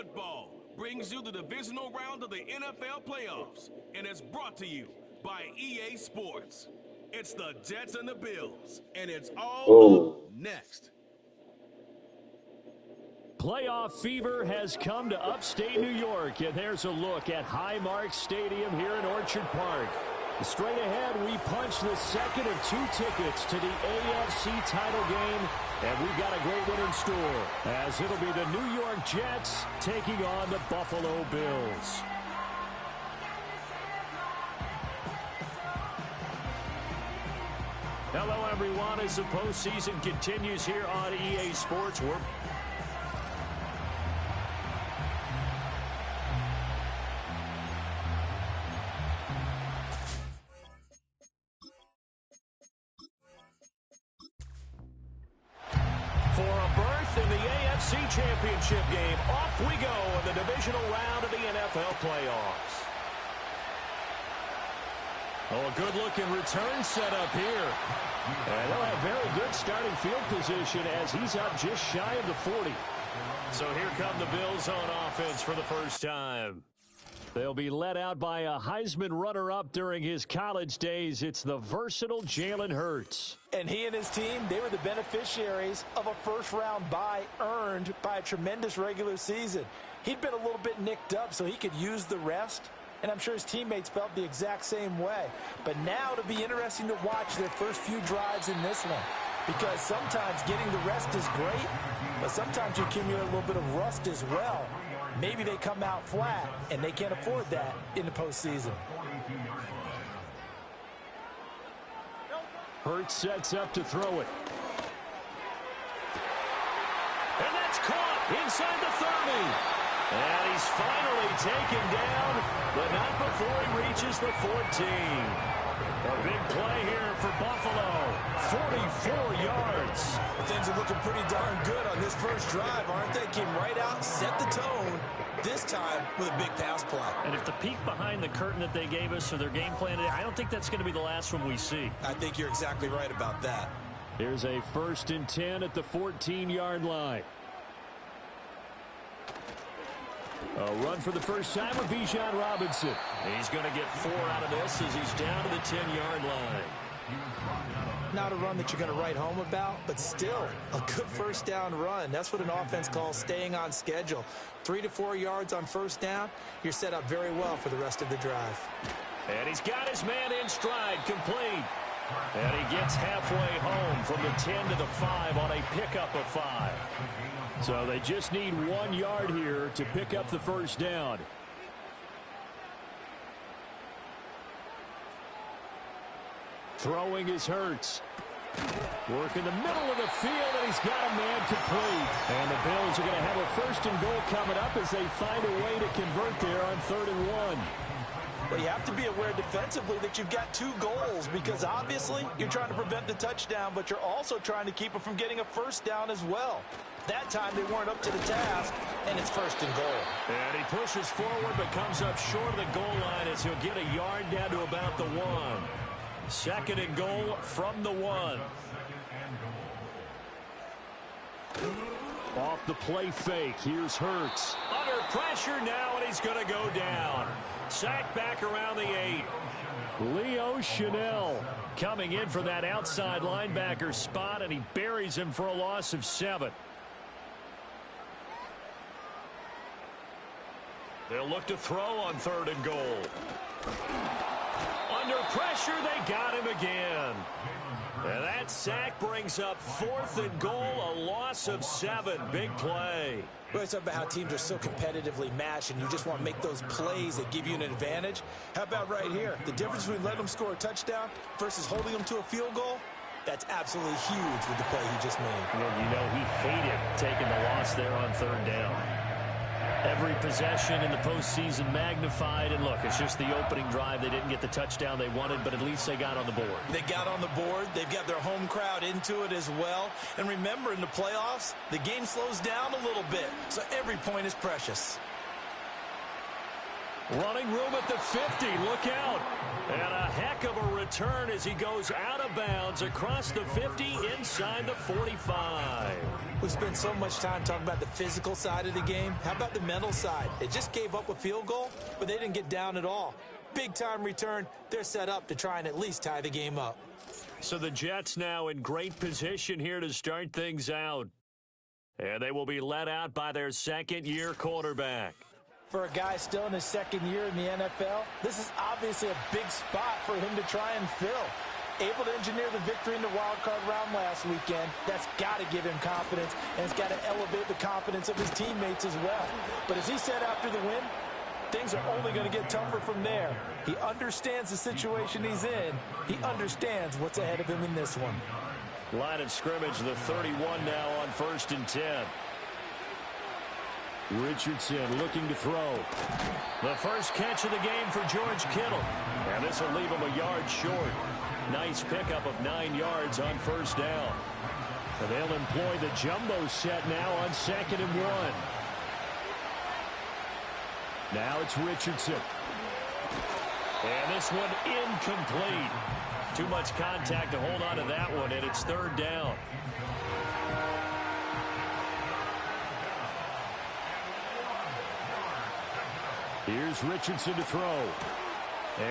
Football brings you the divisional round of the NFL playoffs, and it's brought to you by EA Sports. It's the Jets and the Bills, and it's all up next. Playoff fever has come to upstate New York, and there's a look at Highmark Stadium here in Orchard Park. Straight ahead, we punch the second of 2 tickets to the AFC title game, and we've got a great one in store, as it'll be the New York Jets taking on the Buffalo Bills. Hello, everyone, as the postseason continues here on EA Sports. Championship game. Off we go in the divisional round of the NFL playoffs. Oh, a good-looking return set up here. And they'll have very good starting field position as he's up just shy of the 40. So here come the Bills on offense for the first time. They'll be led out by a Heisman runner-up during his college days. It's the versatile Jalen Hurts. And he and his team, they were the beneficiaries of a first-round bye earned by a tremendous regular season. He'd been a little bit nicked up, so he could use the rest. And I'm sure his teammates felt the exact same way. But now it'll be interesting to watch their first few drives in this one. Because sometimes getting the rest is great, but sometimes you accumulate a little bit of rust as well. Maybe they come out flat, and they can't afford that in the postseason. Hurts sets up to throw it. And that's caught inside the 30. And he's finally taken down, but not before he reaches the 14. A big play here for Buffalo. 44 yards. Things are looking pretty darn good on this first drive, aren't they? Came right out, set the tone, this time with a big pass play. And if the peek behind the curtain that they gave us for their game plan today, I don't think that's going to be the last one we see. I think you're exactly right about that. Here's a 1st and 10 at the 14-yard line. A run for the first time with Bijan Robinson. He's going to get 4 out of this as he's down to the 10-yard line. Not a run that you're going to write home about, but still a good first down run. That's what an offense calls staying on schedule. 3 to 4 yards on first down, you're set up very well for the rest of the drive. And he's got his man in stride, complete. And he gets halfway home from the 10 to the 5 on a pickup of 5. So they just need 1 yard here to pick up the first down. Throwing is Hurts. Work in the middle of the field, and he's got a man complete. And the Bills are going to have a 1st and goal coming up as they find a way to convert there on 3rd and 1. Well, you have to be aware defensively that you've got 2 goals because obviously you're trying to prevent the touchdown, but you're also trying to keep it from getting a first down as well. That time they weren't up to the task, and it's 1st and goal. And he pushes forward but comes up short of the goal line as he'll get a yard down to about the 1. 2nd and goal from the 1. Off the play fake, here's Hurts. Under pressure now, and he's going to go down. Sacked back around the 8. Leo Chanel coming in for that outside linebacker spot, and he buries him for a loss of 7. They'll look to throw on 3rd and goal. Under pressure, they got him again. And that sack brings up 4th and goal, a loss of 7. Big play. We always talk about how teams are so competitively matched, and you just want to make those plays that give you an advantage. How about right here? The difference between letting them score a touchdown versus holding them to a field goal, that's absolutely huge with the play he just made. Well, you know, he hated taking the loss there on 3rd down. Every possession in the postseason magnified, and look, it's just the opening drive. They didn't get the touchdown they wanted, but at least they got on the board. They got on the board. They've got their home crowd into it as well. And remember, in the playoffs, the game slows down a little bit, so every point is precious. Running room at the 50. Look out. And a heck of a return as he goes out of bounds across the 50 inside the 45. We spent so much time talking about the physical side of the game. How about the mental side? They just gave up a field goal, but they didn't get down at all. Big-time return. They're set up to try and at least tie the game up. So the Jets now in great position here to start things out. And they will be led out by their second-year quarterback. For a guy still in his second year in the NFL, this is obviously a big spot for him to try and fill. Able to engineer the victory in the wild card round last weekend. That's got to give him confidence, and it's got to elevate the confidence of his teammates as well. But as he said after the win, things are only going to get tougher from there. He understands the situation he's in. He understands what's ahead of him in this one. Line of scrimmage, the 31 now on 1st and 10. Richardson looking to throw. The first catch of the game for George Kittle. And this will leave him a yard short. Nice pickup of 9 yards on first down. And they'll employ the jumbo set now on 2nd and 1. Now it's Richardson. And this one incomplete. Too much contact to hold on to that one, and it's 3rd down. Here's Richardson to throw.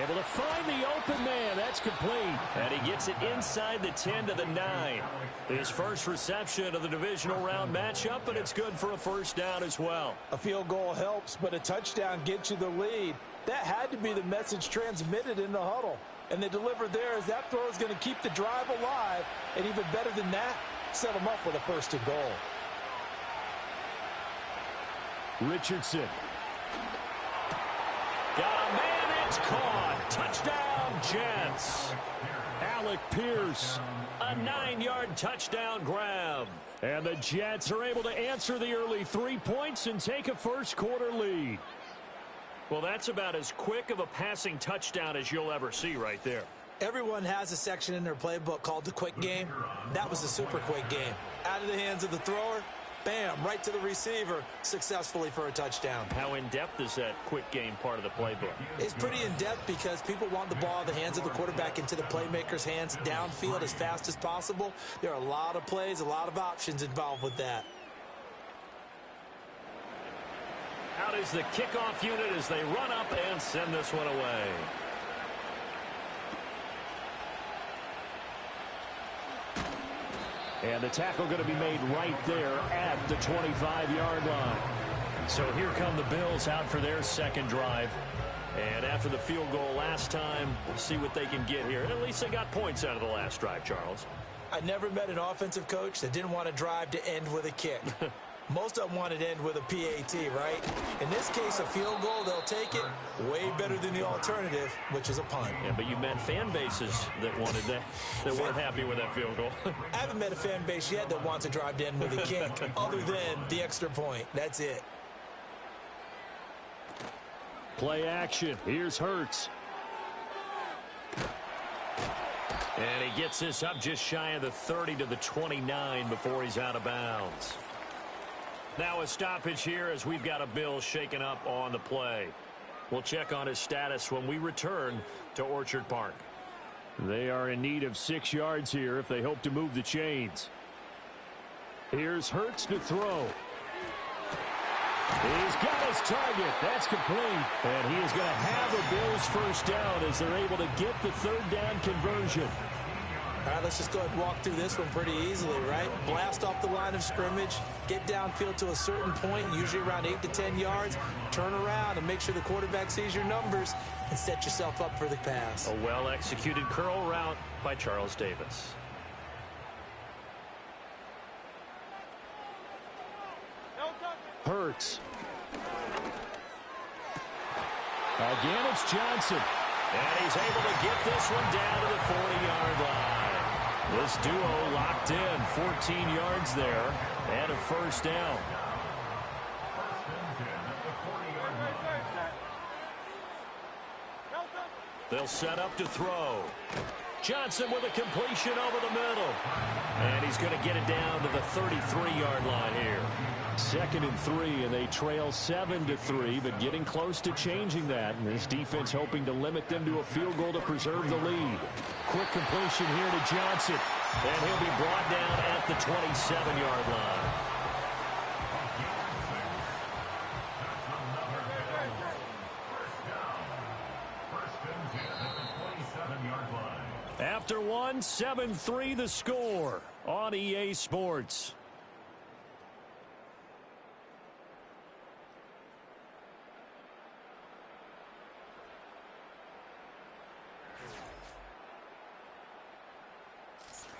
Able to find the open man. That's complete. And he gets it inside the 10 to the 9. His first reception of the divisional round matchup, and it's good for a first down as well. A field goal helps, but a touchdown gets you the lead. That had to be the message transmitted in the huddle. And they delivered there as that throw is going to keep the drive alive. And even better than that, set them up with a 1st and goal. Richardson. Got a man, it's caught. Touchdown, Jets. Alec Pierce, a 9-yard touchdown grab. And the Jets are able to answer the early 3 points and take a first-quarter lead. Well, that's about as quick of a passing touchdown as you'll ever see right there. Everyone has a section in their playbook called the quick game. That was a super quick game. Out of the hands of the thrower, bam, right to the receiver, successfully for a touchdown. How in-depth is that quick game part of the playbook? It's pretty in-depth because people want the ball in the hands of the quarterback into the playmaker's hands downfield as fast as possible. There are a lot of plays, a lot of options involved with that. Out is the kickoff unit as they run up and send this one away. And the tackle going to be made right there at the 25-yard line. So here come the Bills out for their second drive. And after the field goal last time, we'll see what they can get here. And at least they got points out of the last drive, Charles. I never met an offensive coach that didn't want to drive to end with a kick. Most of them wanted to end with a PAT, right? In this case, a field goal, they'll take it. Way better than the alternative, which is a punt. Yeah, but you met fan bases that wanted that, that weren't happy with that field goal. I haven't met a fan base yet that wants to drive to end with a kick, other than the extra point. That's it. Play action. Here's Hurts. And he gets this up just shy of the 30 to the 29 before he's out of bounds. Now a stoppage here as we've got a Bill shaken up on the play. We'll check on his status when we return to Orchard Park. They are in need of 6 yards here if they hope to move the chains. Here's Hurts to throw. He's got his target. That's complete. And he is going to have a Bills first down as they're able to get the 3rd down conversion. All right, let's just go ahead and walk through this one pretty easily, right? Blast off the line of scrimmage, get downfield to a certain point, usually around 8 to 10 yards, turn around and make sure the quarterback sees your numbers and set yourself up for the pass. A well-executed curl route by Charles Davis. Hurts. Again, it's Johnson. And he's able to get this one down to the 40-yard line. This duo locked in, 14 yards there, and a first down. They'll set up to throw. Johnson with a completion over the middle. And he's going to get it down to the 33-yard line here. 2nd and 3, and they trail 7-3, but getting close to changing that. And this defense hoping to limit them to a field goal to preserve the lead. Quick completion here to Johnson. And he'll be brought down at the 27-yard line. After one, 7-3 the score on EA Sports.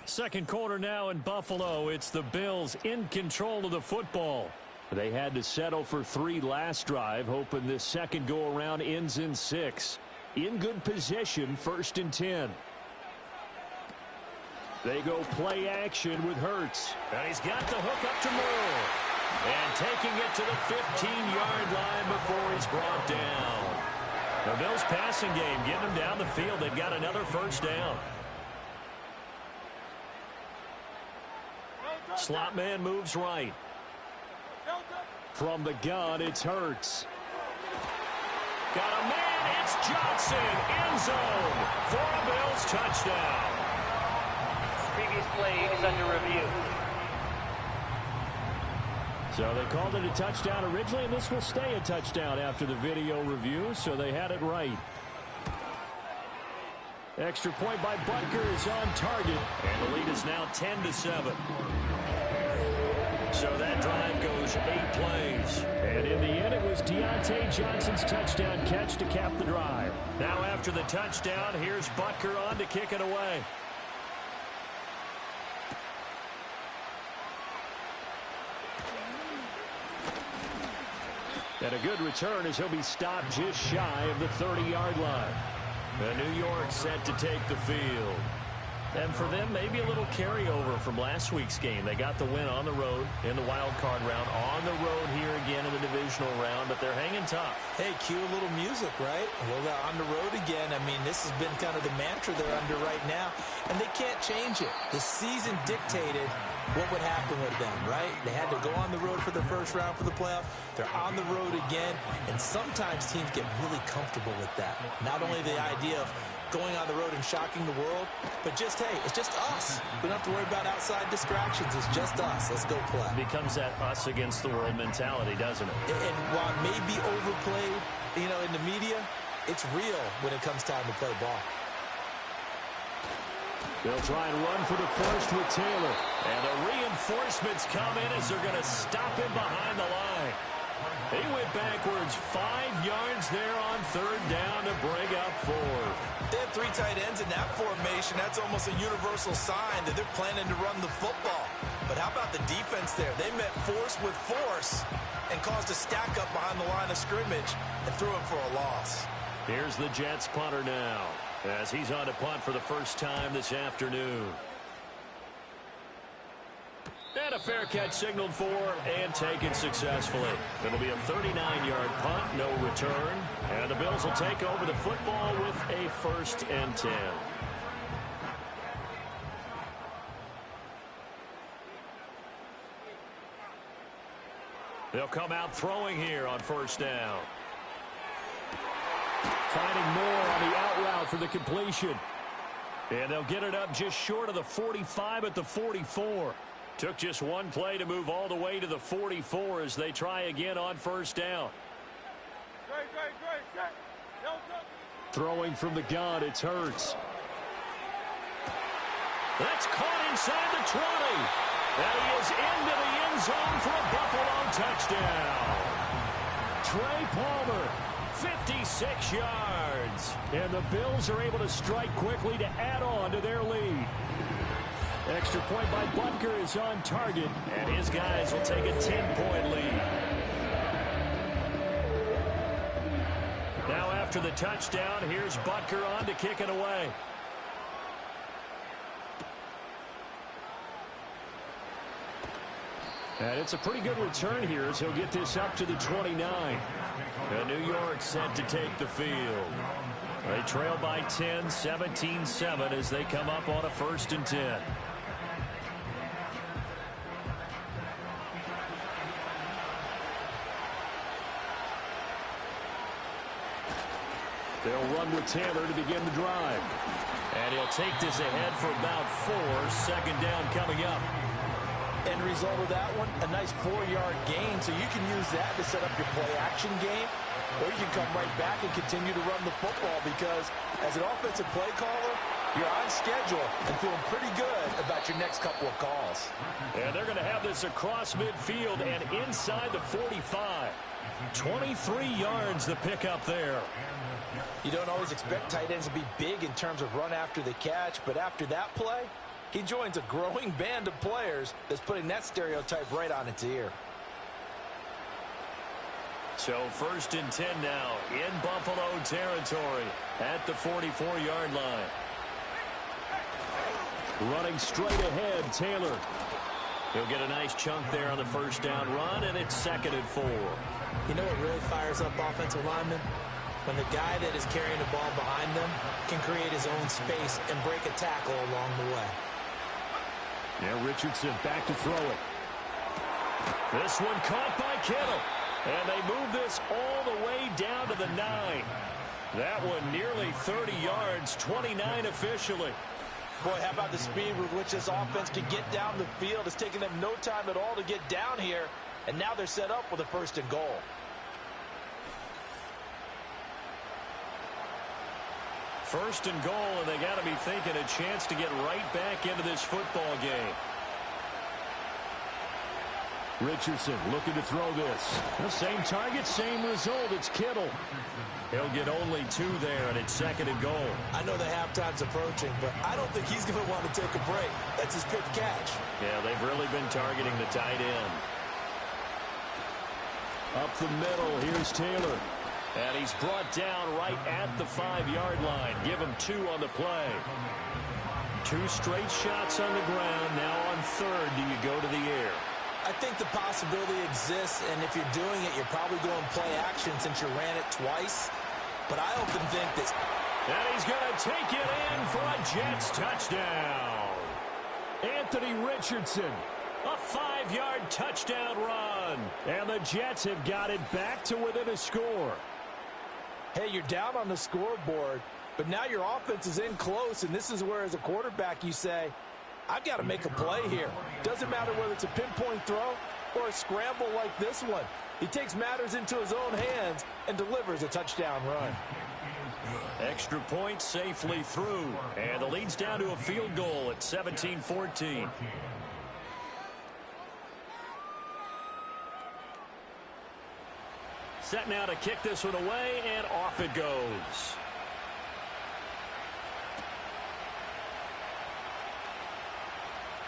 Second quarter now in Buffalo. It's the Bills in control of the football. They had to settle for 3 last drive, hoping this second go-around ends in 6. In good position, 1st and 10. They go play action with Hurts. And he's got the hook up to Moore. And taking it to the 15-yard line before he's brought down. The Bills passing game getting them down the field. They've got another first down. Slot man moves right. From the gun, it's Hurts. Got a man, it's Johnson, end zone for a Bills touchdown. Previous play is under review. So they called it a touchdown originally, and this will stay a touchdown after the video review, so they had it right. Extra point by Butker is on target, and the lead is now 10-7. So that drive goes 8 plays. And in the end, it was Deontay Johnson's touchdown catch to cap the drive. Now after the touchdown, here's Butker on to kick it away. And a good return as he'll be stopped just shy of the 30-yard line. And New York set to take the field. And for them, maybe a little carryover from last week's game. They got the win on the road in the wild card round, on the road here again in the divisional round, but they're hanging tough. Hey, cue a little music, right? Well, they're on the road again. I mean, this has been kind of the mantra they're under right now, and they can't change it. The season dictated what would happen with them, right? They had to go on the road for the first round for the playoff. They're on the road again, and sometimes teams get really comfortable with that. Not only the idea of going on the road and shocking the world, but just, hey, it's just us. We don't have to worry about outside distractions. It's just us. Let's go play. It becomes that us against the world mentality, doesn't it? And while it may be overplayed, you know, in the media, it's real when it comes time to play ball. They'll try and run for the first with Taylor. And the reinforcements come in as they're going to stop him behind the line. He went backwards 5 yards there on 3rd down to bring up 4. They have 3 tight ends in that formation. That's almost a universal sign that they're planning to run the football. But how about the defense there? They met force with force and caused a stack up behind the line of scrimmage and threw it for a loss. Here's the Jets punter now as he's on to punt for the first time this afternoon. And a fair catch signaled for and taken successfully. It'll be a 39-yard punt, no return. And the Bills will take over the football with a 1st and 10. They'll come out throwing here on 1st down. Finding Moore on the out route for the completion. And they'll get it up just short of the 45 at the 44. Took just one play to move all the way to the 44 as they try again on 1st down. Throwing from the gun, it's Hurts. That's caught inside the 20. And he is into the end zone for a Buffalo touchdown. Trey Palmer, 56 yards. And the Bills are able to strike quickly to add on to their lead. Extra point by Butker is on target, and his guys will take a 10-point lead. Now after the touchdown, here's Butker on to kick it away. And it's a pretty good return here as he'll get this up to the 29. And New York set to take the field. They trail by 10, 17-7 as they come up on a 1st and 10. They'll run with Taylor to begin the drive. And he'll take this ahead for about 4. 2nd down coming up. End result of that one, a nice 4-yard gain, so you can use that to set up your play-action game, or you can come right back and continue to run the football because as an offensive play caller, you're on schedule and feeling pretty good about your next couple of calls. And they're going to have this across midfield and inside the 45. 23 yards to pick up there. You don't always expect tight ends to be big in terms of run after the catch, but after that play, he joins a growing band of players that's putting that stereotype right on its ear. So 1st and 10 now in Buffalo territory at the 44-yard line. Running straight ahead, Taylor. He'll get a nice chunk there on the 1st down run, and it's 2nd and 4. You know what really fires up offensive linemen? When the guy that is carrying the ball behind them can create his own space and break a tackle along the way. Now Richardson back to throw it. This one caught by Kittle. And they move this all the way down to the 9. That one nearly 30 yards, 29 officially. Boy, how about the speed with which this offense can get down the field? It's taken them no time at all to get down here. And now they're set up with a 1st and goal. First and goal, and they got to be thinking a chance to get right back into this football game. Richardson looking to throw this. The same target, same result. It's Kittle. He'll get only 2 there, and it's 2nd and goal. I know the halftime's approaching, but I don't think he's going to want to take a break. That's his pick catch. Yeah, they've really been targeting the tight end. Up the middle, here's Taylor. And he's brought down right at the 5-yard line. Give him 2 on the play. 2 straight shots on the ground. Now on 3rd, do you go to the air? I think the possibility exists, and if you're doing it, you're probably going play action since you ran it twice. But I often think that... And he's going to take it in for a Jets touchdown. Anthony Richardson, a 5-yard touchdown run. And the Jets have got it back to within a score. Hey, you're down on the scoreboard, but now your offense is in close, and this is where, as a quarterback, you say, I've got to make a play here. Doesn't matter whether it's a pinpoint throw or a scramble like this one. He takes matters into his own hands and delivers a touchdown run. Extra point safely through, and the lead's down to a field goal at 17-14. Set now to kick this one away, and off it goes.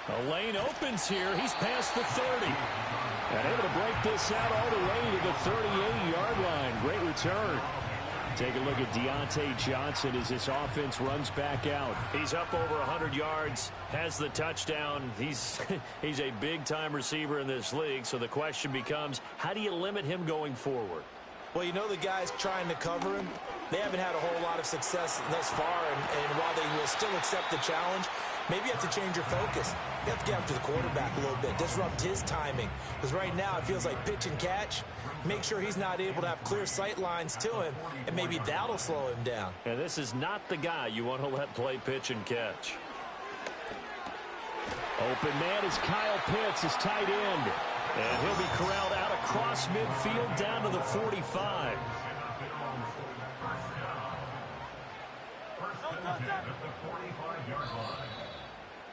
A lane opens here. He's past the 30. And able to break this out all the way to the 38-yard line. Great return. Take a look at Deontay Johnson as this offense runs back out. He's up over 100 yards, has the touchdown. He's a big-time receiver in this league, so the question becomes, how do you limit him going forward? Well, you know the guys trying to cover him, they haven't had a whole lot of success thus far, and while they will still accept the challenge, maybe you have to change your focus. You have to get after the quarterback a little bit, disrupt his timing. Because right now it feels like pitch and catch. Make sure he's not able to have clear sight lines to him, and maybe that'll slow him down. And this is not the guy you want to let play pitch and catch. Open man is Kyle Pitts, his tight end. And he'll be corralled out across midfield down to the 45.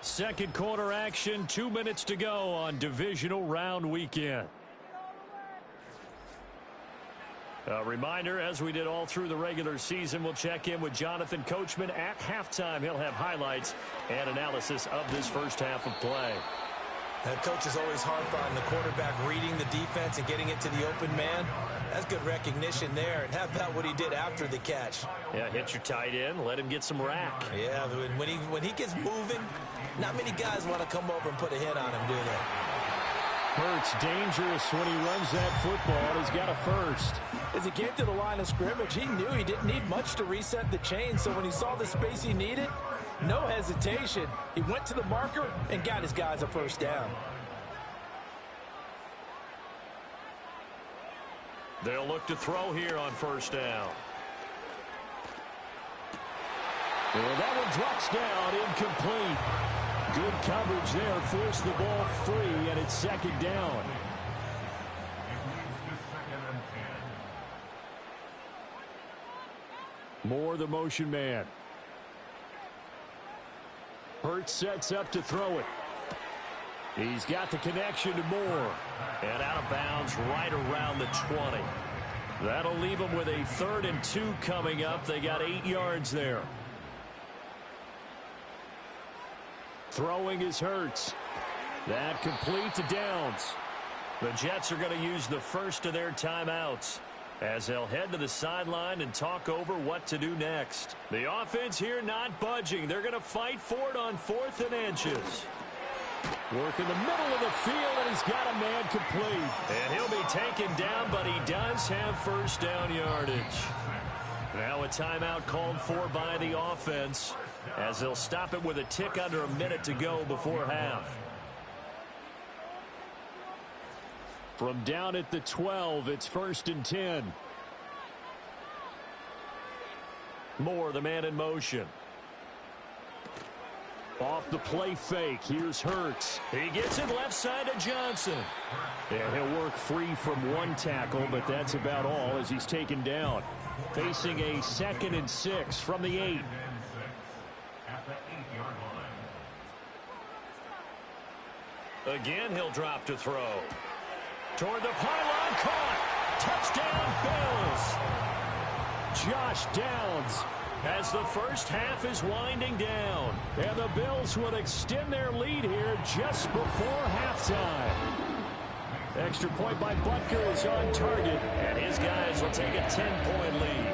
Second quarter action, 2 minutes to go on divisional round weekend. A reminder, as we did all through the regular season, we'll check in with Jonathan Coachman at halftime. He'll have highlights and analysis of this first half of play. Coaches always harp on the quarterback reading the defense and getting it to the open man. That's good recognition there. And how about what he did after the catch? Yeah, hit your tight end, let him get some rack. Yeah, when he gets moving, not many guys want to come over and put a hit on him, do they? Hurts dangerous when he runs that football. He's got a first. As he came to the line of scrimmage, he knew he didn't need much to reset the chain. So when he saw the space he needed, no hesitation. He went to the marker and got his guys a first down. They'll look to throw here on first down. And that one drops down, incomplete. Good coverage there, forced the ball free, and it's second down. Moore, the motion man. Hurts sets up to throw it. He's got the connection to Moore. And out of bounds right around the 20. That'll leave them with a 3rd and 2 coming up. They got 8 yards there. Throwing is Hurts. That complete to Downs. The Jets are going to use the first of their timeouts as they'll head to the sideline and talk over what to do next. The offense here not budging. They're going to fight for it on 4th and inches. Work in the middle of the field, and he's got a man complete. And he'll be taken down, but he does have first down yardage. Now a timeout called for by the offense as they'll stop it with a tick under a minute to go before half. From down at the 12, it's 1st and 10. Moore, the man in motion. Off the play fake, here's Hurts. He gets it left side to Johnson. And he'll work free from one tackle, but that's about all as he's taken down. Facing a 2nd and 6 from the 8. Again, he'll drop to throw. Toward the pylon, caught. Touchdown, Bills. Josh Downs as the first half is winding down. And the Bills will extend their lead here just before halftime. Extra point by Butker is on target. And his guys will take a 10-point lead.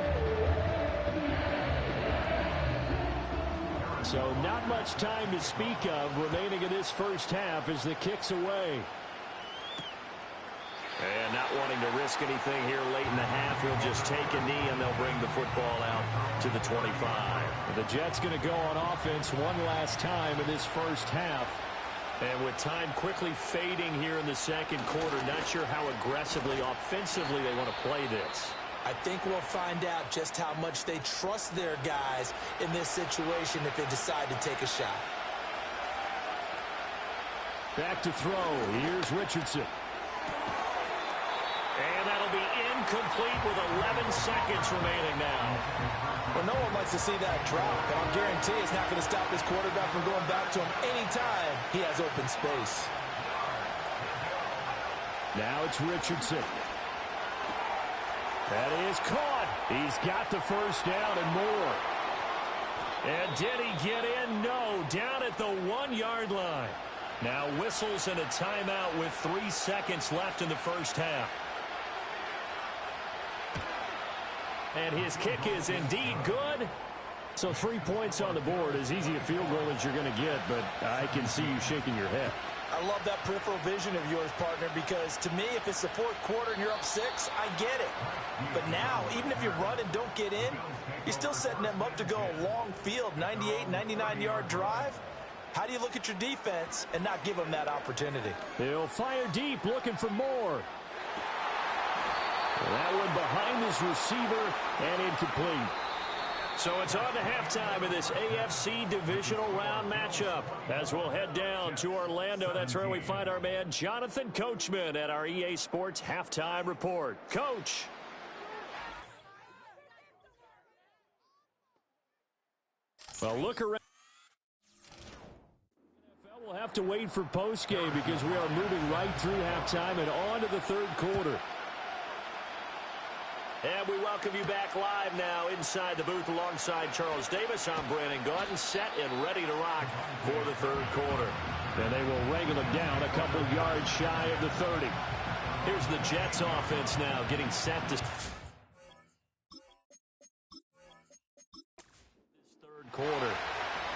So not much time to speak of remaining in this first half as the kick's away. And not wanting to risk anything here late in the half, he'll just take a knee and they'll bring the football out to the 25. The Jets going to go on offense one last time in this first half. And with time quickly fading here in the second quarter, not sure how aggressively, offensively they want to play this. I think we'll find out just how much they trust their guys in this situation if they decide to take a shot. Back to throw. Here's Richardson. And that'll be incomplete with 11 seconds remaining now. Well, no one likes to see that drop, but I'll guarantee it's not going to stop this quarterback from going back to him anytime he has open space. Now it's Richardson. That is caught. He's got the first down and more. And did he get in? No. Down at the 1-yard line. Now whistles and a timeout with 3 seconds left in the first half. And his kick is indeed good. So 3 points on the board, as easy a field goal as you're going to get, but I can see you shaking your head. I love that peripheral vision of yours, partner, because to me, if it's the 4th quarter and you're up 6, I get it. But now, even if you run and don't get in, you're still setting them up to go a long field, 98, 99-yard drive. How do you look at your defense and not give them that opportunity? He'll fire deep, looking for more. That one behind his receiver and incomplete. So it's on to halftime of this AFC Divisional Round matchup. As we'll head down to Orlando, that's where we find our man Jonathan Coachman at our EA Sports Halftime Report. Coach. Well, look around. NFL will have to wait for postgame because we are moving right through halftime and on to the 3rd quarter. And we welcome you back live now inside the booth alongside Charles Davis. I'm Brandon Gaudin, set and ready to rock for the 3rd quarter. And they will wrangle it down a couple yards shy of the 30. Here's the Jets offense now getting set to this 3rd quarter.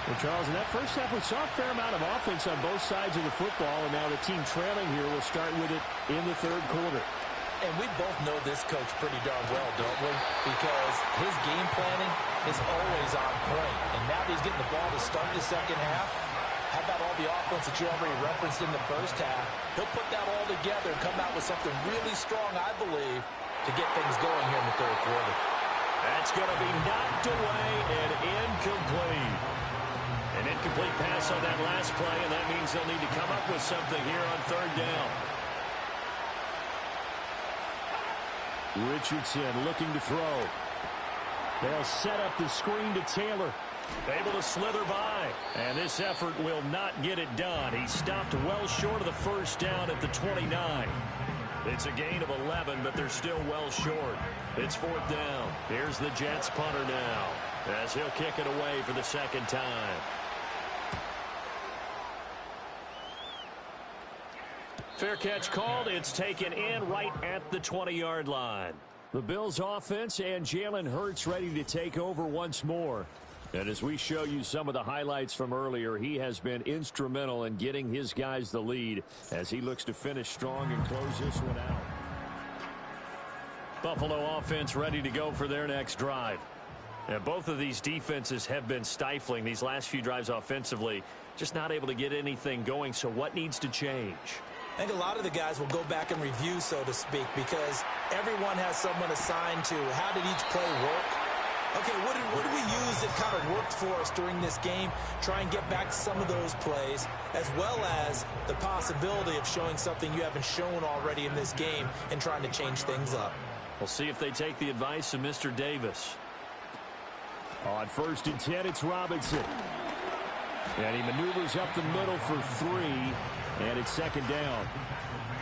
Well, Charles, in that first half, we saw a fair amount of offense on both sides of the football, and now the team trailing here will start with it in the third quarter. And we both know this coach pretty darn well, don't we? Because his game planning is always on point. And now that he's getting the ball to start the second half, how about all the offense that you already referenced in the first half? He'll put that all together and come out with something really strong, I believe, to get things going here in the third quarter. That's going to be knocked away and incomplete. An incomplete pass on that last play, and that means they'll need to come up with something here on third down. Richardson looking to throw. They'll set up the screen to Taylor. Able to slither by. And this effort will not get it done. He stopped well short of the first down at the 29. It's a gain of 11, but they're still well short. It's fourth down. Here's the Jets punter now, as he'll kick it away for the second time. Fair catch called. It's taken in right at the 20-yard line. The Bills offense and Jalen Hurts ready to take over once more. And as we show you some of the highlights from earlier, he has been instrumental in getting his guys the lead as he looks to finish strong and close this one out. Buffalo offense ready to go for their next drive. And both of these defenses have been stifling these last few drives offensively, just not able to get anything going. So what needs to change? I think a lot of the guys will go back and review, so to speak, because everyone has someone assigned to how did each play work. Okay, what did we use that kind of worked for us during this game? Try and get back to some of those plays, as well as the possibility of showing something you haven't shown already in this game and trying to change things up. We'll see if they take the advice of Mr. Davis. On first and 10, it's Robinson. And he maneuvers up the middle for 3, and it's second down.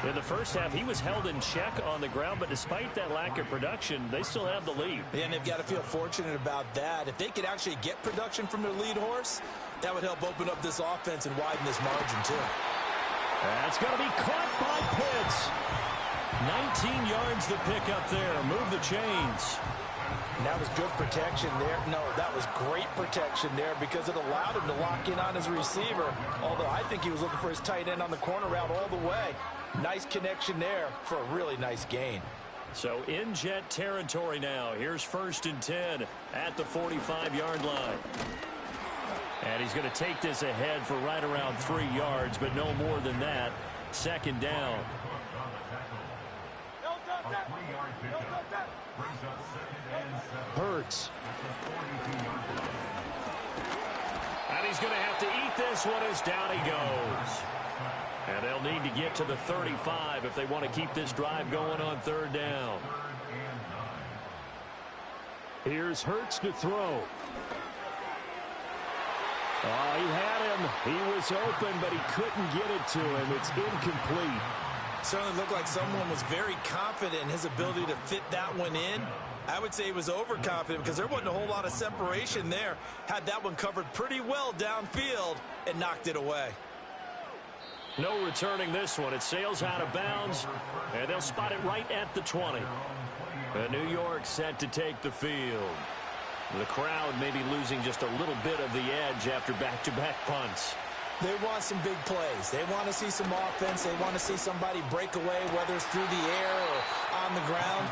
In the first half, he was held in check on the ground, but despite that lack of production, they still have the lead. Yeah, and they've got to feel fortunate about that. If they could actually get production from their lead horse, that would help open up this offense and widen this margin, too. That's going to be caught by Pitts. 19 yards the pick up there. Move the chains. And that was good protection there. No, that was great protection there because it allowed him to lock in on his receiver. Although I think he was looking for his tight end on the corner route all the way. Nice connection there for a really nice gain. So in Jet territory now. Here's first and 10 at the 45-yard line. And he's going to take this ahead for right around 3 yards, but no more than that. Second down. Hurts. And he's going to have to eat this one as down he goes. And they'll need to get to the 35 if they want to keep this drive going on third down. Here's Hurts to throw. Oh, he had him. He was open, but he couldn't get it to him. It's incomplete. Certainly looked like someone was very confident in his ability to fit that one in. I would say he was overconfident because there wasn't a whole lot of separation there. Had that one covered pretty well downfield and knocked it away. No returning this one. It sails out of bounds, and they'll spot it right at the 20. And New York set to take the field. The crowd may be losing just a little bit of the edge after back-to-back punts. They want some big plays. They want to see some offense. They want to see somebody break away, whether it's through the air or on the ground.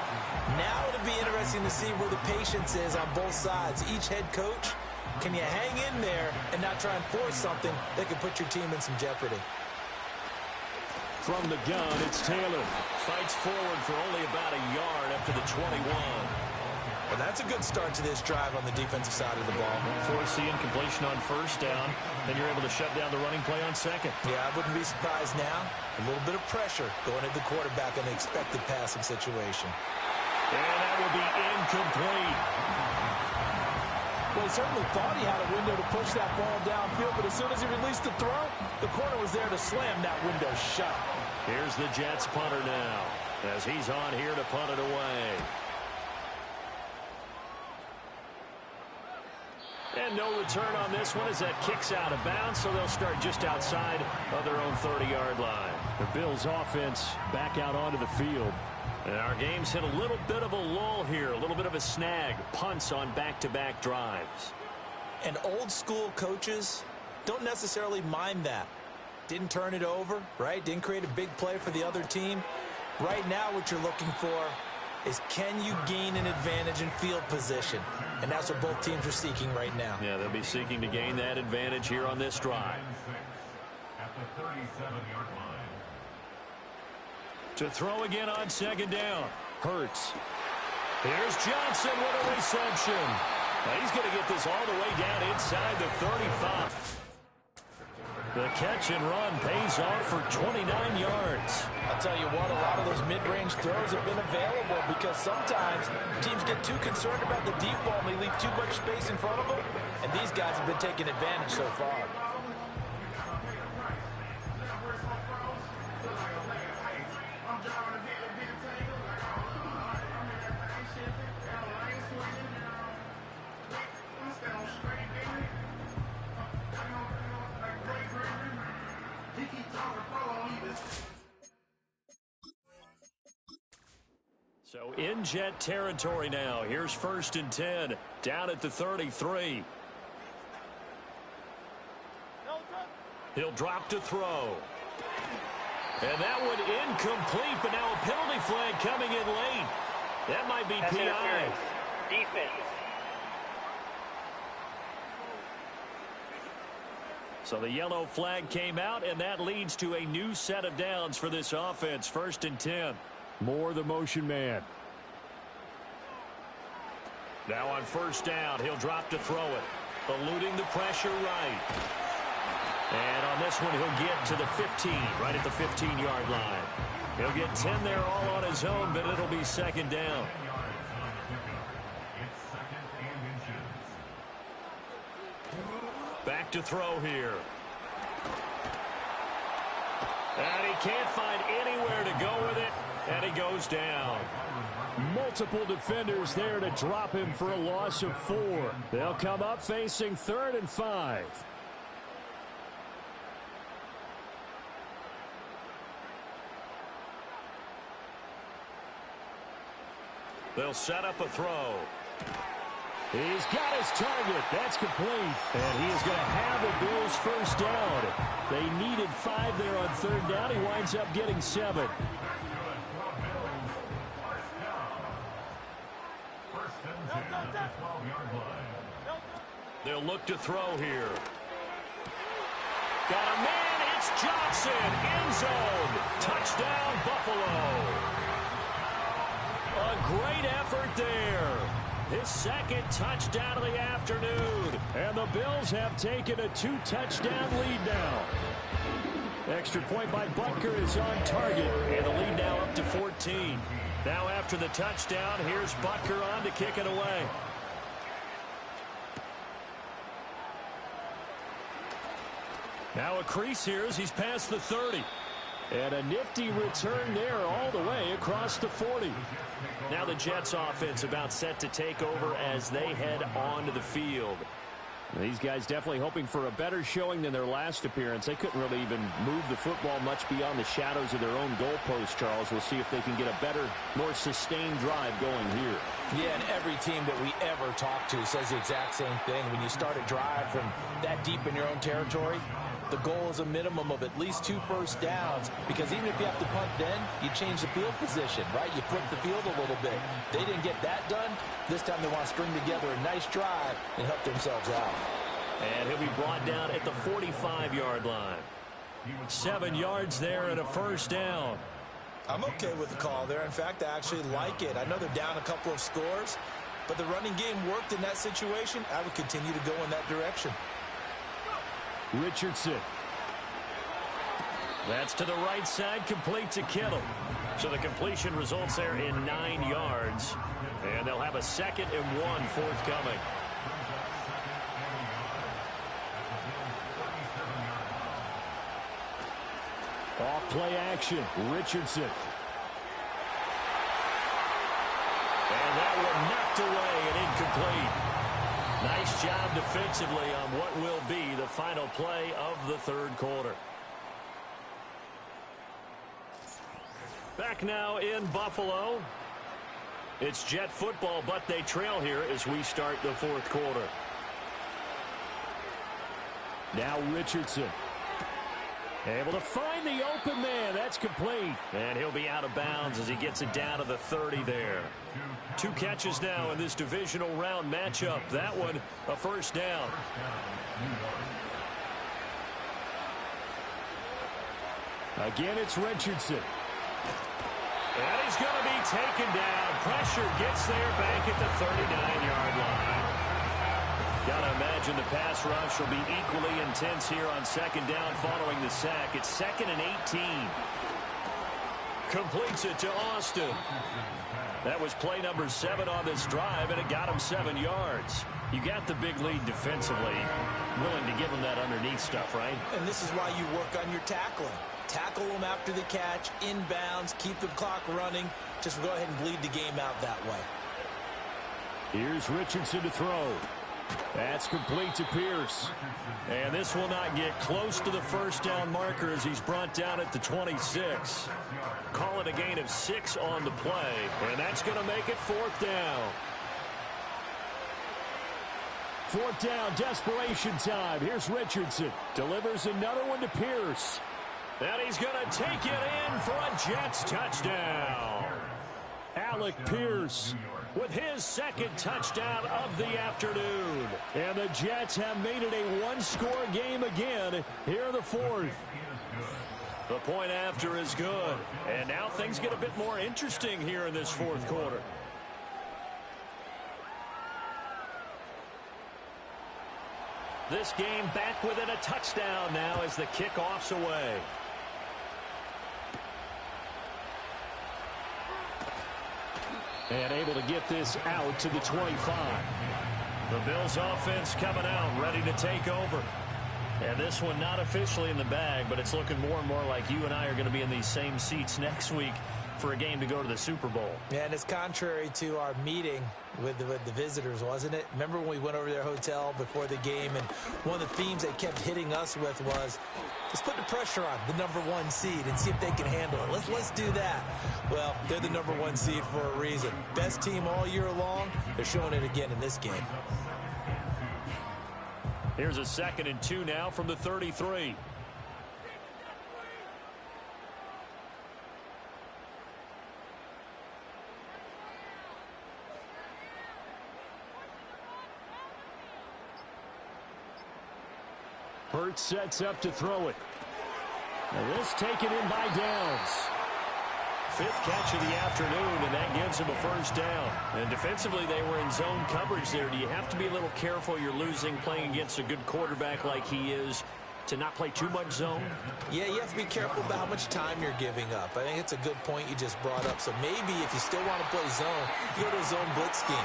Now it'll be interesting to see where the patience is on both sides. Each head coach, can you hang in there and not try and force something that could put your team in some jeopardy? From the gun, it's Taylor. Fights forward for only about a yard up to the 21. Well, that's a good start to this drive on the defensive side of the ball. Force the incompletion on first down, and you're able to shut down the running play on second. Yeah, I wouldn't be surprised now. A little bit of pressure going at the quarterback in the expected passing situation. And that will be incomplete. Well, he certainly thought he had a window to push that ball downfield, but as soon as he released the throw, the corner was there to slam that window shut. Here's the Jets punter now, as he's on here to punt it away. And no return on this one as that kicks out of bounds, so they'll start just outside of their own 30-yard line. The Bills' offense back out onto the field. And our game's hit a little bit of a lull here, a little bit of a snag. Punts on back-to-back drives. And old school coaches don't necessarily mind that. Didn't turn it over, right? Didn't create a big play for the other team. Right now what you're looking for is, can you gain an advantage in field position? And that's what both teams are seeking right now. Yeah, they'll be seeking to gain that advantage here on this drive. At the 37-yard line. To throw again on second down. Hurts. Here's Johnson with a reception. Now he's going to get this all the way down inside the 35. The catch and run pays off for 29 yards. I'll tell you what, a lot of those mid-range throws have been available because sometimes teams get too concerned about the deep ball and they leave too much space in front of them, and these guys have been taking advantage so far. So in Jet territory now. Here's 1st and 10. Down at the 33. He'll drop to throw. And that one incomplete, but now a penalty flag coming in late. That might be That's PI. interference. Defense. So the yellow flag came out, and that leads to a new set of downs for this offense. 1st and 10. More the motion man. Now on 1st down, he'll drop to throw it. Eluding the pressure right. And on this one, he'll get to the 15, right at the 15-yard line. He'll get 10 there all on his own, but it'll be 2nd down. Back to throw here. And he can't find anywhere to go with it, and he goes down. Multiple defenders there to drop him for a loss of 4. They'll come up facing 3rd and 5. They'll set up a throw. He's got his target. That's complete. And he is going to have the Bills 1st down. They needed 5 there on 3rd down. He winds up getting 7. They'll look to throw here. Got a man. It's Johnson. End zone. Touchdown, Buffalo. A great effort there. His 2nd touchdown of the afternoon. And the Bills have taken a 2-touchdown lead now. Extra point by Butker is on target. And the lead now up to 14. Now after the touchdown, here's Butker on to kick it away. Now a crease here as he's past the 30. And a nifty return there all the way across the 40. Now the Jets offense about set to take over as they head onto the field. These guys definitely hoping for a better showing than their last appearance. They couldn't really even move the football much beyond the shadows of their own goalpost, Charles. We'll see if they can get a better, more sustained drive going here. Yeah, and every team that we ever talk to says the exact same thing. When you start a drive from that deep in your own territory, the goal is a minimum of at least 2 first downs, because even if you have to punt then, you change the field position, right? You flip the field a little bit. They didn't get that done. This time they want to string together a nice drive and help themselves out. And he'll be brought down at the 45-yard line. 7 yards there and a 1st down. I'm okay with the call there. In fact, I actually like it. I know they're down a couple of scores, but the running game worked in that situation. I would continue to go in that direction. Richardson. That's to the right side, complete to Kittle. So the completion results there in 9 yards. And they'll have a 2nd and 1 forthcoming. Off play action, Richardson. And that one knocked away and incomplete. Nice job defensively on what will be the final play of the 3rd quarter. Back now in Buffalo. It's Jet football, but they trail here as we start the 4th quarter. Now Richardson. Able to find the open man. That's complete. And he'll be out of bounds as he gets it down to the 30 there. 2 catches now in this divisional round matchup. That one, a first down. Again, it's Richardson. And he's going to be taken down. Pressure gets there back at the 39-yard line. Got to imagine the pass rush will be equally intense here on second down following the sack. It's 2nd and 18. Completes it to Austin. That was play number 7 on this drive, and it got him 7 yards. You got the big lead defensively. Willing to give him that underneath stuff, right? And this is why you work on your tackling. Tackle them after the catch, inbounds, keep the clock running. Just go ahead and bleed the game out that way. Here's Richardson to throw. That's complete to Pierce. And this will not get close to the first down marker as he's brought down at the 26. Call it a gain of 6 on the play, and that's going to make it 4th down. 4th down, desperation time. Here's Richardson. Delivers another one to Pierce. And he's going to take it in for a Jets touchdown. Alec Pierce with his 2nd touchdown of the afternoon. And the Jets have made it a one-score game again here in the 4th. The point after is good. And now things get a bit more interesting here in this 4th quarter. This game back within a touchdown now as the kickoff's away. And able to get this out to the 25. The Bills offense coming out, ready to take over. And this one not officially in the bag, but it's looking more and more like you and I are going to be in these same seats next week for a game to go to the Super Bowl. Yeah, and it's contrary to our meeting with the visitors, wasn't it? Remember when we went over to their hotel before the game, and one of the themes they kept hitting us with was, let's put the pressure on the #1 seed and see if they can handle it. Let's do that. Well, they're the #1 seed for a reason. Best team all year long. They're showing it again in this game. Here's a 2nd and 2 now from the 33. Hurts sets up to throw it. Now this taken in by Downs. 5th catch of the afternoon, and that gives him a first down. And defensively, they were in zone coverage there. Do you have to be a little careful? You're losing, playing against a good quarterback like he is, to not play too much zone? Yeah, you have to be careful about how much time you're giving up. I think it's a good point you just brought up. So maybe if you still want to play zone, you go to a zone blitz scheme.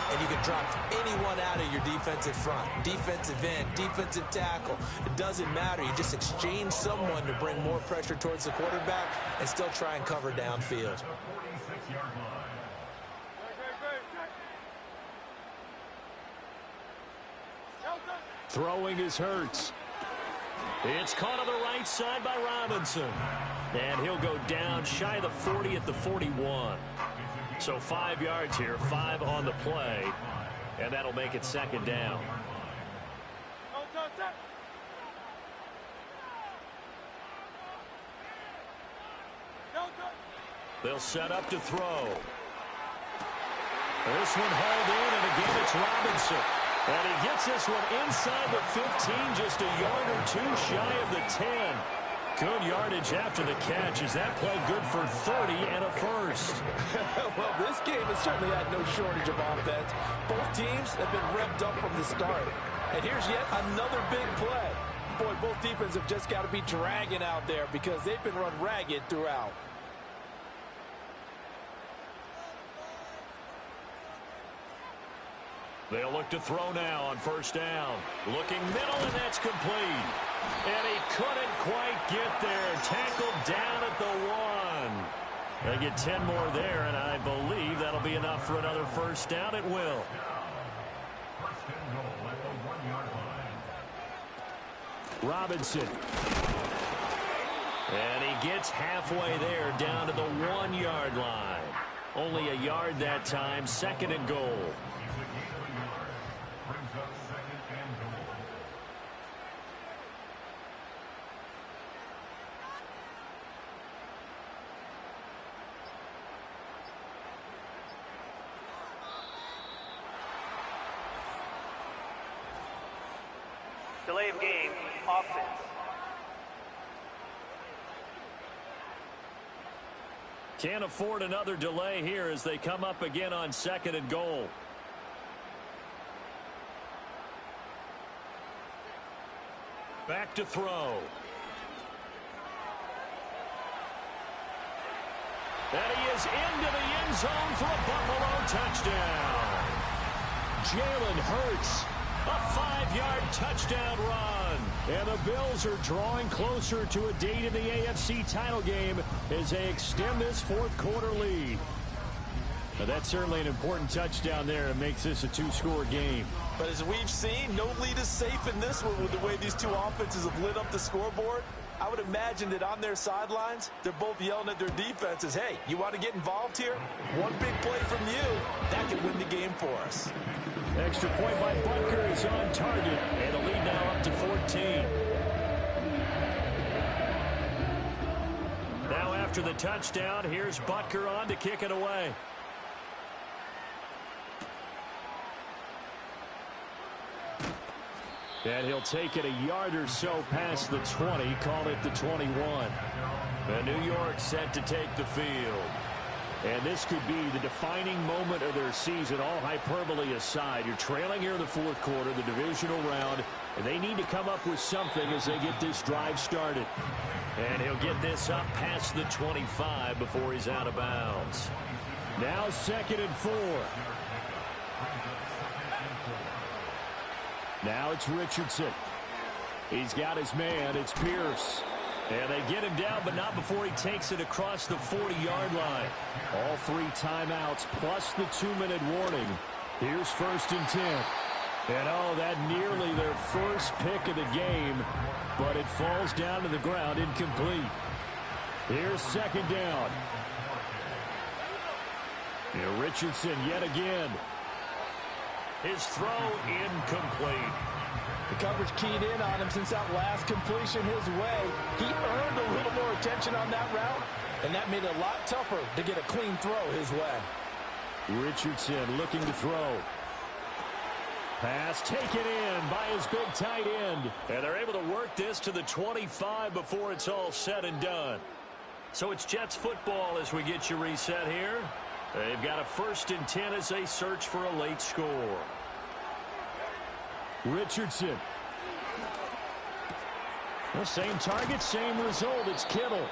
And you can drop anyone out of your defensive front. Defensive end, defensive tackle. It doesn't matter. You just exchange someone to bring more pressure towards the quarterback and still try and cover downfield. Throwing is Hurts. It's caught on the right side by Robinson. And he'll go down shy of the 40 at the 41. So 5 yards here, 5 on the play. And that'll make it 2nd down. They'll set up to throw. This one hauled in, and again it's Robinson. And he gets this one inside the 15, just a yard or 2 shy of the 10. Good yardage after the catch. Is that play good for 30 and a first? Well, this game has certainly had no shortage of offense. Both teams have been revved up from the start. And here's yet another big play. Boy, both defenses have just got to be dragging out there because they've been run ragged throughout. They'll look to throw now on first down. Looking middle, and that's complete. And he couldn't quite get there. Tackled down at the 1. They get 10 more there, and I believe that'll be enough for another first down. It will. Robinson. And he gets halfway there, down to the 1-yard line. Only a yard that time, 2nd and goal. Play of game, offense. Can't afford another delay here as they come up again on 2nd and goal. Back to throw. And he is into the end zone for a Buffalo touchdown. Jalen Hurts, a 5-yard touchdown run. And the Bills are drawing closer to a date in the AFC title game as they extend this 4th quarter lead. Now that's certainly an important touchdown there. It makes this a 2-score game. But as we've seen, no lead is safe in this one with the way these two offenses have lit up the scoreboard. I would imagine that on their sidelines, they're both yelling at their defenses, hey, you want to get involved here? One big play from you, that could win the game for us. Extra point by Butker is on target, and the lead now up to 14. Now after the touchdown, here's Butker on to kick it away. And he'll take it a yard or so past the 20, call it the 21. And New York set to take the field. And this could be the defining moment of their season, all hyperbole aside. You're trailing here in the 4th quarter, the divisional round, and they need to come up with something as they get this drive started. And he'll get this up past the 25 before he's out of bounds. Now 2nd and 4. Now it's Richardson. He's got his man. It's Pierce. And they get him down, but not before he takes it across the 40-yard line. All 3 timeouts plus the 2-minute warning. Here's 1st and 10. And, oh, that nearly their first pick of the game, but it falls down to the ground incomplete. Here's 2nd down. And Richardson yet again. His throw incomplete. The coverage keyed in on him since that last completion his way. He earned a little more attention on that route, and that made it a lot tougher to get a clean throw his way. Richardson looking to throw. Pass taken in by his big tight end. And they're able to work this to the 25 before it's all said and done. So it's Jets football as we get you reset here. They've got a 1st and 10 as they search for a late score. Richardson. Well, same target, same result. It's Kittle.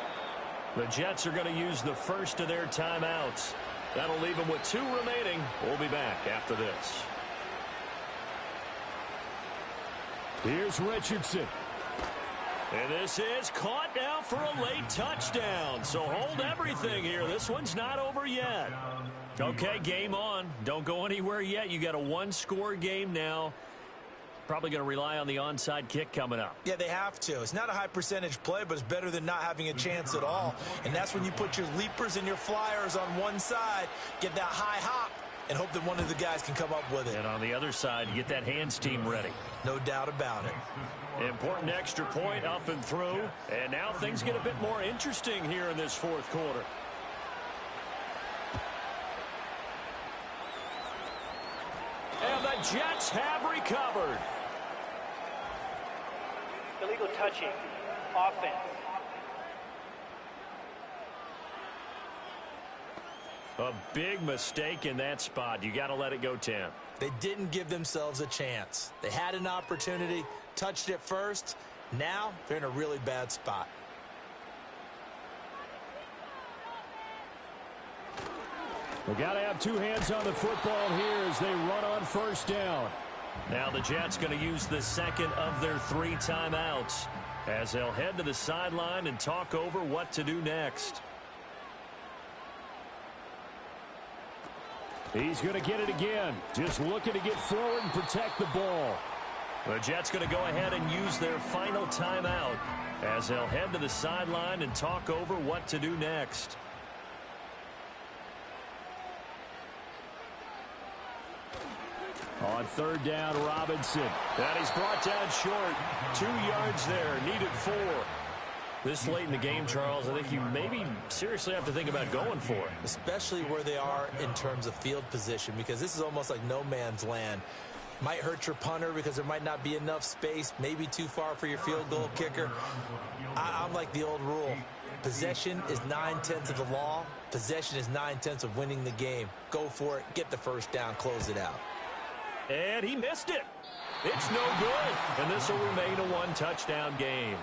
The Jets are going to use the first of their timeouts. That'll leave them with 2 remaining. We'll be back after this. Here's Richardson. And this is caught now for a late touchdown. So hold everything here. This one's not over yet. Okay, game on. Don't go anywhere yet. You got a 1-score game now. Probably going to rely on the onside kick coming up. Yeah, they have to. It's not a high percentage play, but it's better than not having a chance at all. And that's when you put your leapers and your flyers on one side, get that high hop, and hope that one of the guys can come up with it. And on the other side, get that hands team ready. No doubt about it. Important extra point up and through. And now things get a bit more interesting here in this 4th quarter. And the Jets have recovered. Illegal touching. Offense. A big mistake in that spot. You got to let it go 10. They didn't give themselves a chance. They had an opportunity, touched it first. Now they're in a really bad spot. We got to have 2 hands on the football here as they run on 1st down. Now the Jets going to use the 2nd of their 3 timeouts as they'll head to the sideline and talk over what to do next. He's going to get it again. Just looking to get forward and protect the ball. The Jets going to go ahead and use their final timeout as they'll head to the sideline and talk over what to do next. On 3rd down, Robinson. And he's brought down short. 2 yards there. Needed 4. This late in the game, Charles, I think you maybe seriously have to think about going for it. Especially where they are in terms of field position, because this is almost like no man's land. Might hurt your punter because there might not be enough space, maybe too far for your field goal kicker. I'm like the old rule. Possession is 9/10 of the law. Possession is 9/10 of winning the game. Go for it. Get the first down. Close it out. And he missed it. It's no good. And this will remain a one-touchdown game.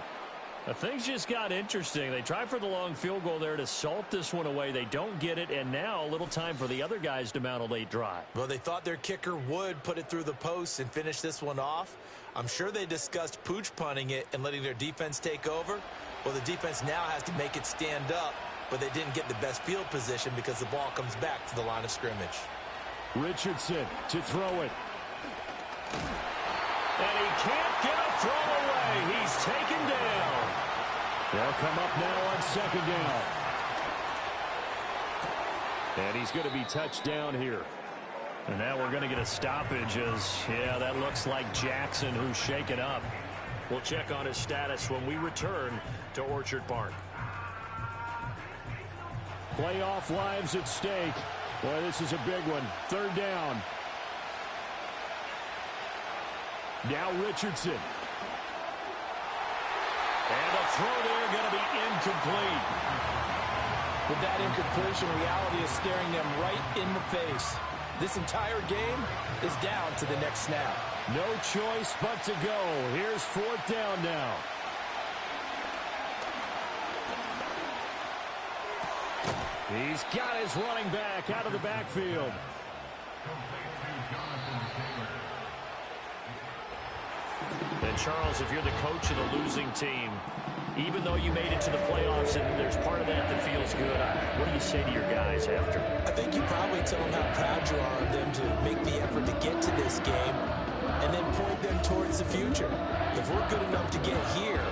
Now, things just got interesting. They try for the long field goal there to salt this one away. They don't get it, and now a little time for the other guys to mount a late drive. Well, they thought their kicker would put it through the post and finish this one off. I'm sure they discussed pooch punting it and letting their defense take over. Well, the defense now has to make it stand up, but they didn't get the best field position because the ball comes back to the line of scrimmage. Richardson to throw it. And he can't get a throw away. He's taken down. They'll come up now on second down. And he's going to be touched down here. And now we're going to get a stoppage as, yeah, that looks like Jackson who's shaken up. We'll check on his status when we return to Orchard Park. Playoff lives at stake. Boy, this is a big one. Third down. Now Richardson. And a throw there going to be incomplete. With that incompletion, reality is staring them right in the face. This entire game is down to the next snap. No choice but to go. Here's fourth down now. He's got his running back out of the backfield. And Charles, if you're the coach of the losing team, even though you made it to the playoffs and there's part of that that feels good, what do you say to your guys after? I think you probably tell them how proud you are of them to make the effort to get to this game and then point them towards the future. If we're good enough to get here,